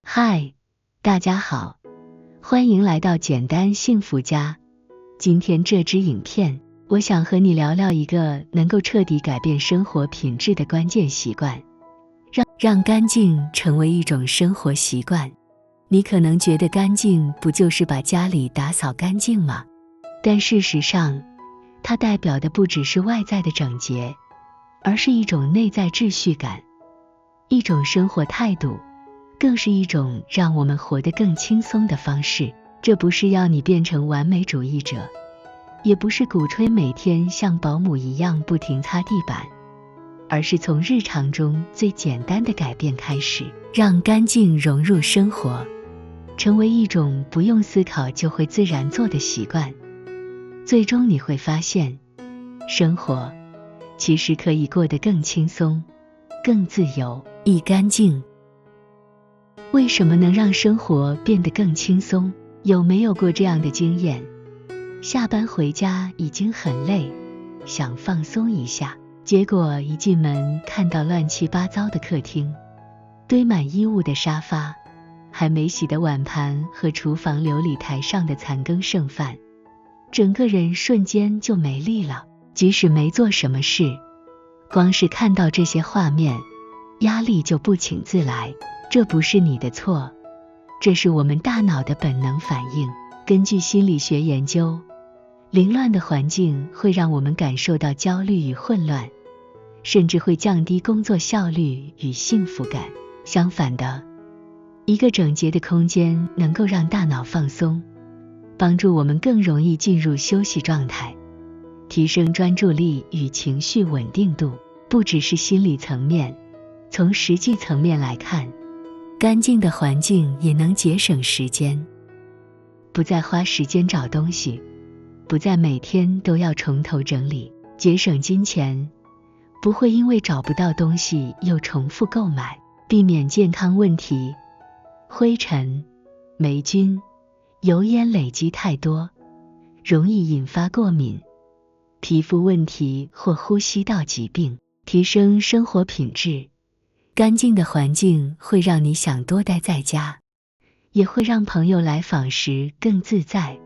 嗨，大家好，欢迎来到简单幸福家。今天这支影片，我想和你聊聊一个能够彻底改变生活品质的关键习惯，让干净成为一种生活习惯。你可能觉得干净不就是把家里打扫干净吗？但事实上，它代表的不只是外在的整洁，而是一种内在秩序感，一种生活态度，更是一种让我们活得更轻松的方式。这不是要你变成完美主义者，也不是鼓吹每天像保姆一样不停擦地板，而是从日常中最简单的改变开始，让干净融入生活，成为一种不用思考就会自然做的习惯。最终你会发现，生活其实可以过得更轻松、更自由。一干净为什么能让生活变得更轻松？有没有过这样的经验？下班回家已经很累，想放松一下，结果一进门看到乱七八糟的客厅，堆满衣物的沙发，还没洗的碗盘和厨房琉璃台上的残羹剩饭，整个人瞬间就没力了。即使没做什么事，光是看到这些画面，压力就不请自来。这不是你的错，这是我们大脑的本能反应。根据心理学研究，凌乱的环境会让我们感受到焦虑与混乱，甚至会降低工作效率与幸福感。相反的，一个整洁的空间能够让大脑放松，帮助我们更容易进入休息状态，提升专注力与情绪稳定度。不只是心理层面，从实际层面来看，干净的环境也能节省时间，不再花时间找东西，不再每天都要从头整理，节省金钱，不会因为找不到东西又重复购买，避免健康问题，灰尘、霉菌、油烟累积太多，容易引发过敏、皮肤问题或呼吸道疾病。提升生活品质，干净的环境会让你想多待在家，也会让朋友来访时更自在、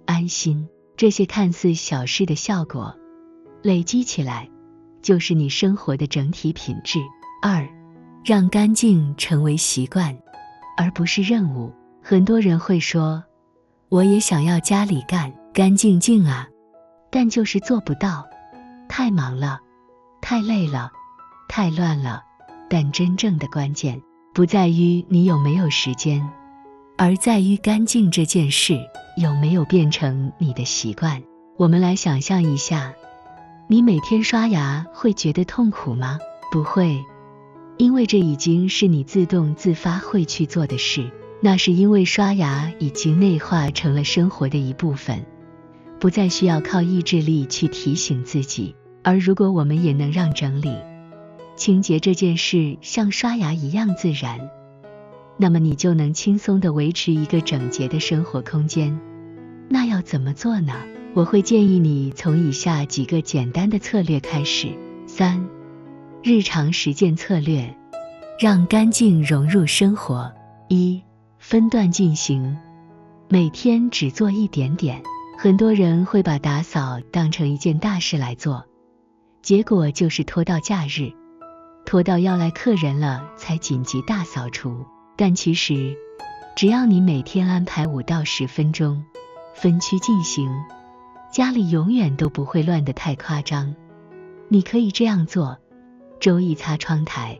安心。这些看似小事的效果，累积起来，就是你生活的整体品质。二，让干净成为习惯，而不是任务。很多人会说，我也想要家里干干净净啊，但就是做不到，太忙了，太累了，太乱了。但真正的关键不在于你有没有时间，而在于干净这件事有没有变成你的习惯。我们来想象一下，你每天刷牙会觉得痛苦吗？不会，因为这已经是你自动自发会去做的事。那是因为刷牙已经内化成了生活的一部分，不再需要靠意志力去提醒自己。而如果我们也能让整理、清洁这件事像刷牙一样自然，那么你就能轻松地维持一个整洁的生活空间。那要怎么做呢？我会建议你从以下几个简单的策略开始。三、日常实践策略，让干净融入生活。一、分段进行，每天只做一点点。很多人会把打扫当成一件大事来做，结果就是拖到假日，拖到要来客人了才紧急大扫除。但其实，只要你每天安排5到10分钟，分区进行，家里永远都不会乱得太夸张。你可以这样做：周1擦窗台，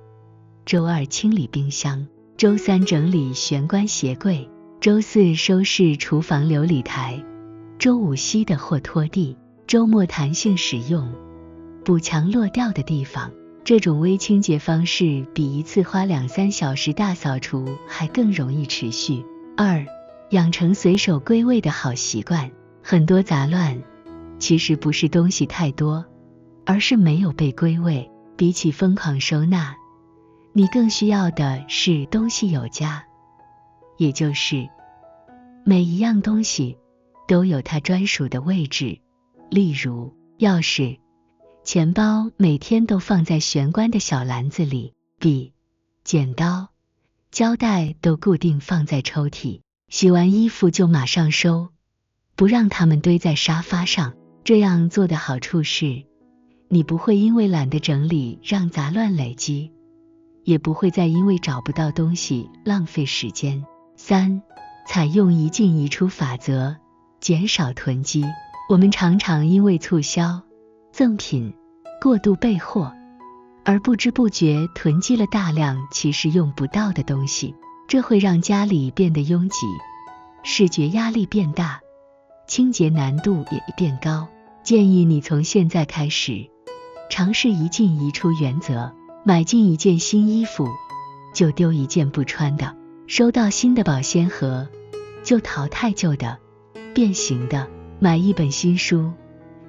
周2清理冰箱，周3整理玄关鞋柜，周4收拾厨房琉璃台，周5吸的或拖地，周末弹性使用，补强落掉的地方。这种微清洁方式比一次花2-3小时大扫除还更容易持续。二、养成随手归位的好习惯。很多杂乱其实不是东西太多，而是没有被归位。比起疯狂收纳，你更需要的是东西有家，也就是每一样东西都有它专属的位置。例如钥匙、钱包每天都放在玄关的小篮子里，笔、剪刀、胶带都固定放在抽屉，洗完衣服就马上收，不让它们堆在沙发上。这样做的好处是，你不会因为懒得整理让杂乱累积，也不会再因为找不到东西浪费时间。3. 采用一进一出法则，减少囤积。我们常常因为促销、赠品、过度备货，而不知不觉囤积了大量其实用不到的东西，这会让家里变得拥挤，视觉压力变大，清洁难度也变高。建议你从现在开始，尝试一进一出原则，买进一件新衣服，就丢一件不穿的；收到新的保鲜盒，就淘汰旧的、变形的；买一本新书，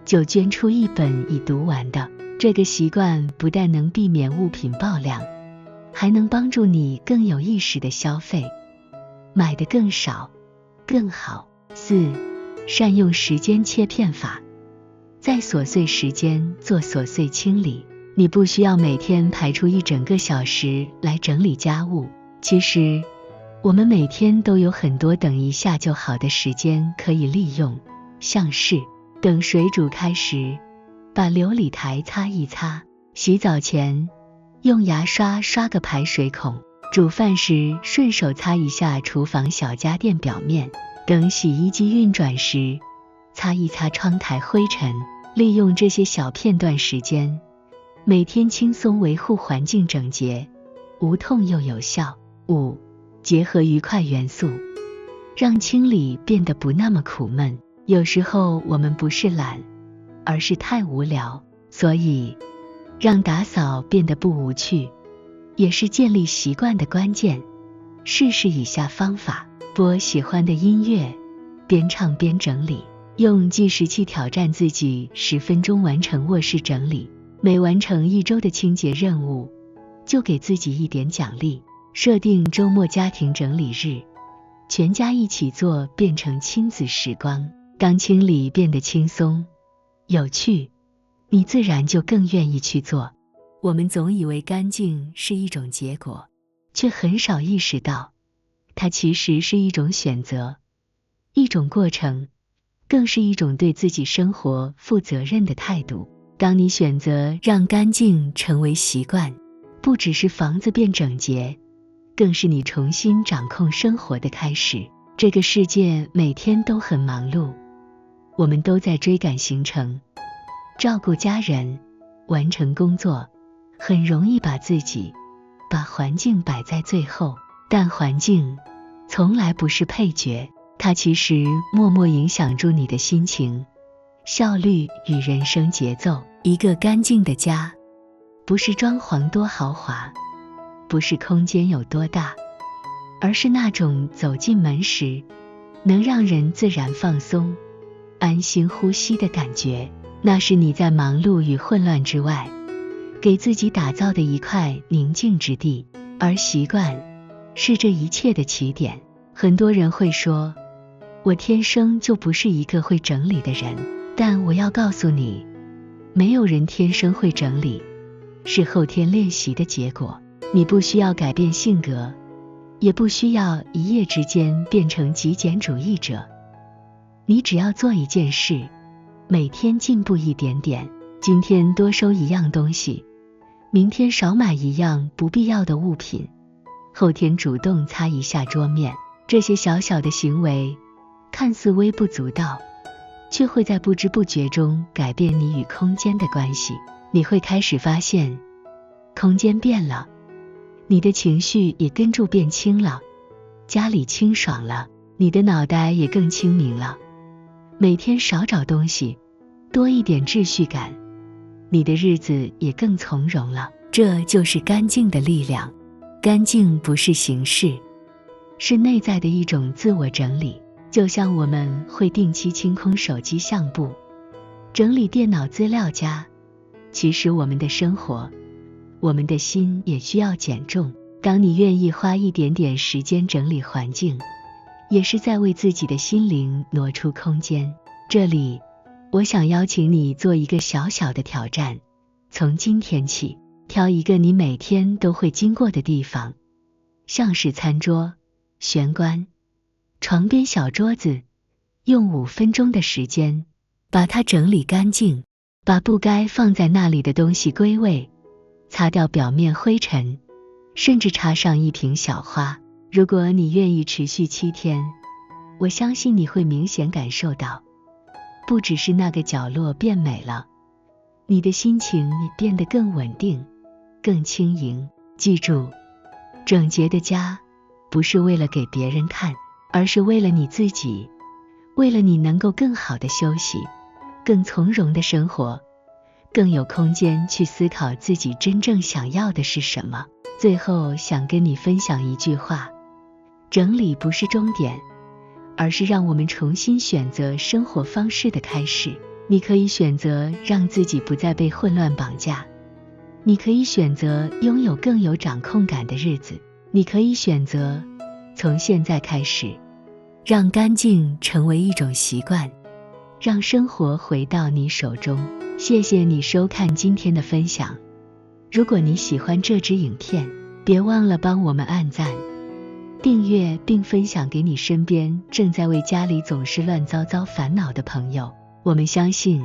就捐出一本已读完的。这个习惯不但能避免物品爆量，还能帮助你更有意识的消费，买得更少更好。4. 善用时间切片法，在琐碎时间做琐碎清理。你不需要每天排出一整个小时来整理家务，其实我们每天都有很多等一下就好的时间可以利用，像是等水煮开时把流理台擦一擦，洗澡前用牙刷刷个排水孔，煮饭时顺手擦一下厨房小家电表面，等洗衣机运转时擦一擦窗台灰尘。利用这些小片段时间，每天轻松维护环境整洁，无痛又有效。5. 结合愉快元素，让清理变得不那么苦闷。有时候我们不是懒，而是太无聊，所以让打扫变得不无趣，也是建立习惯的关键。试试以下方法：播喜欢的音乐，边唱边整理。用计时器挑战自己10分钟完成卧室整理，每完成1周的清洁任务，就给自己一点奖励。设定周末家庭整理日，全家一起做变成亲子时光。当清理变得轻松、有趣，你自然就更愿意去做。我们总以为干净是一种结果，却很少意识到，它其实是一种选择，一种过程，更是一种对自己生活负责任的态度。当你选择让干净成为习惯，不只是房子变整洁，更是你重新掌控生活的开始。这个世界每天都很忙碌，我们都在追赶行程，照顾家人，完成工作，很容易把自己、把环境摆在最后。但环境从来不是配角，它其实默默影响住你的心情、效率与人生节奏。一个干净的家，不是装潢多豪华，不是空间有多大，而是那种走进门时能让人自然放松、安心呼吸的感觉。那是你在忙碌与混乱之外，给自己打造的一块宁静之地。而习惯是这一切的起点。很多人会说，我天生就不是一个会整理的人，但我要告诉你，没有人天生会整理，是后天练习的结果。你不需要改变性格，也不需要一夜之间变成极简主义者，你只要做一件事，每天进步一点点。今天多收一样东西，明天少买一样不必要的物品，后天主动擦一下桌面。这些小小的行为看似微不足道，却会在不知不觉中改变你与空间的关系。你会开始发现，空间变了，你的情绪也跟着变轻了，家里清爽了，你的脑袋也更清明了。每天少找东西，多一点秩序感，你的日子也更从容了。这就是干净的力量。干净不是形式，是内在的一种自我整理。就像我们会定期清空手机相簿，整理电脑资料夹，其实我们的生活，我们的心也需要减重。当你愿意花一点点时间整理环境，也是在为自己的心灵挪出空间。这里，我想邀请你做一个小小的挑战，从今天起，挑一个你每天都会经过的地方，像是餐桌、玄关、床边小桌子，用5分钟的时间把它整理干净，把不该放在那里的东西归位，擦掉表面灰尘，甚至插上一瓶小花。如果你愿意持续7天，我相信你会明显感受到，不只是那个角落变美了，你的心情也变得更稳定，更轻盈。记住，整洁的家不是为了给别人看，而是为了你自己，为了你能够更好的休息，更从容的生活，更有空间去思考自己真正想要的是什么。最后想跟你分享一句话，整理不是终点，而是让我们重新选择生活方式的开始。你可以选择让自己不再被混乱绑架，你可以选择拥有更有掌控感的日子，你可以选择从现在开始，让干净成为一种习惯，让生活回到你手中。谢谢你收看今天的分享。如果你喜欢这支影片，别忘了帮我们按赞、订阅并分享给你身边正在为家里总是乱糟糟烦恼的朋友。我们相信，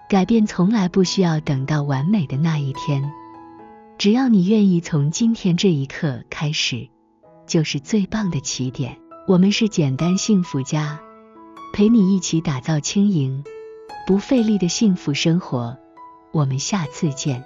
改变从来不需要等到完美的那一天，只要你愿意从今天这一刻开始，就是最棒的起点。我们是简单幸福家，陪你一起打造轻盈、不费力的幸福生活。我们下次见。